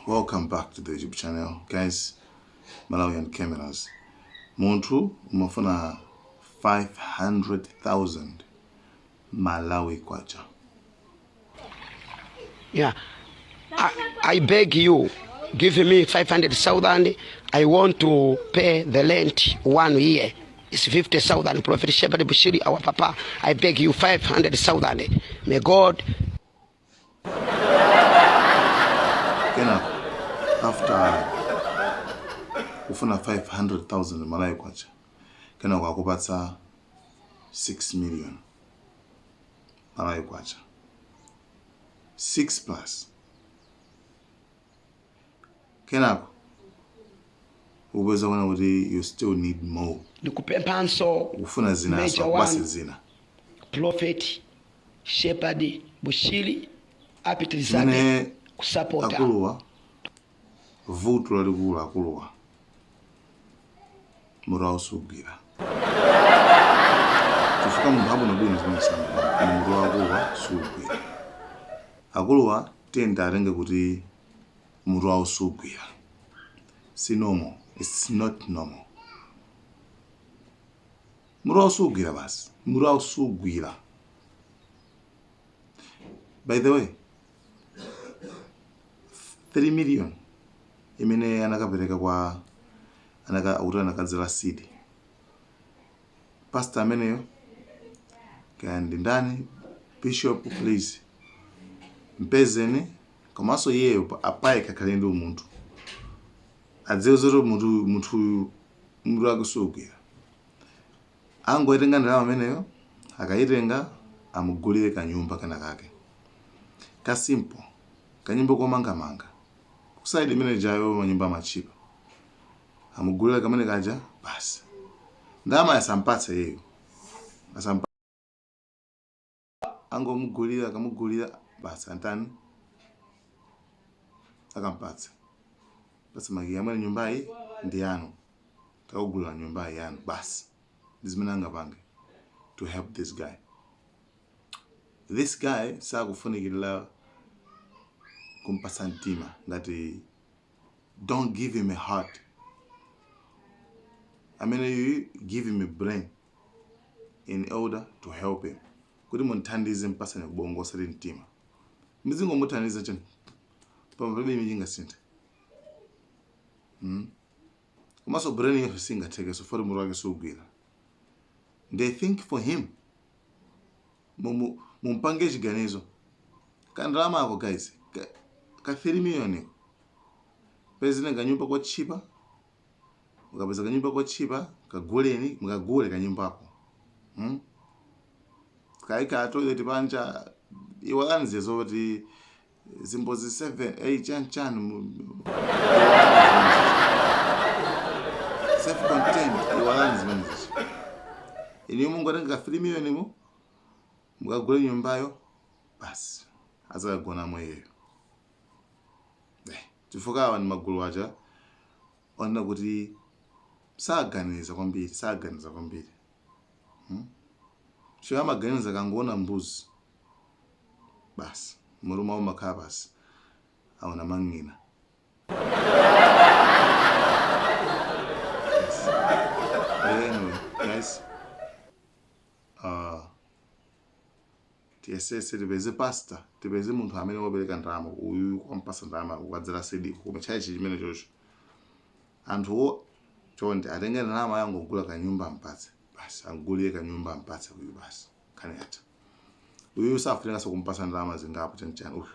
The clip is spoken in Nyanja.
welcome back to the YouTube channel, guys. Malawian cameras. Muntu umafuna 500,000 Malawi kwacha. Yeah, I beg you, give me 500,000. I want to pay the rent 1 year. It's 50,000. Prophet Shepherd Bushiri, our papa. I beg you 500,000. May God. After ufuna 500,000 Malawi kwacha, kena wakupata 6 million Malawi kwacha. 6 plus. Kenako uweza wana kuti you still need more. Ndikupemphanso ufuna zina so basi zina. Prophet Shepherd Bushiri apitizane kusupporta. Akuluwa vutu lalikulu akuluwa murawo sugira. Tufika mbabu na bwino zimasamba murawo akuluwa sugira. Akuluwa tenda arenge kuti murawo sugira. Si normal. It's not normal. Murawo sugira basi. Murawo sugira. By the way, 3 million imene anakapereka kwa anakadzala seed. Pastor ameneyo kandi ndani, bishop please mpezeni komanso yeyo apaye kakhale ndi umuntu adzezero munthu akusugira angoitenga ndalama ameneyo akaitenga amugulire kanyumba kana kake ka simple kanyumba komangamanga kusaidi imene jayo manyumba machipa amugulire kamene kaja basi ndalama yasampatse yeyo angomugulira akamugulira basi antani akampatse basi magiya mwene nyumba hii ndi yanu takugulira nyumba yanu basi ndizimene angapange to help this guy. This guy sakufunikira kumpasa mtima ngati don't give him a heart. I mean, you give him a brain in order to help him. Kuti munthandize mpasa nekubongo sali mtima. Mizingo muthandize chani. Pamabebe mijinga sinte. Kumaso brain yesu singatheke so for muru wake sugwira. They think for him. Mumpange chiganizo. Kandrama ako guys. Ka 3 million. Pezine kanyumba kwa chipa. Ukapeza kanyumba kwa chipa, kaguleni, mukagule kanyumba ako. Kaika toilet panja iwalanze zoti zimbozi 7 8 chan self content iwalanze manzi. Ini mungu atenga 3 million mu mukagule nyumbayo basi azagona moyeyo. Tifuka wani magulu waja onda kuti saganiza kwambiri. Shiwa maganiza kangona mbuzi basi muruma umakha basi awona mangina. Anyway, guys, TSS tibeze pastor, tibeze muntu amene wabereka ndalama uyu kwampasa ndalama ukadzala sedi kumechaye chimene chocho. Anthu chonde atenge ndalama yangu kugula kanyumba mpatse basi angulie kanyumba mpatse uyu basi kaneta uyu safunika so kumpasa ndalama zingapo chani uyu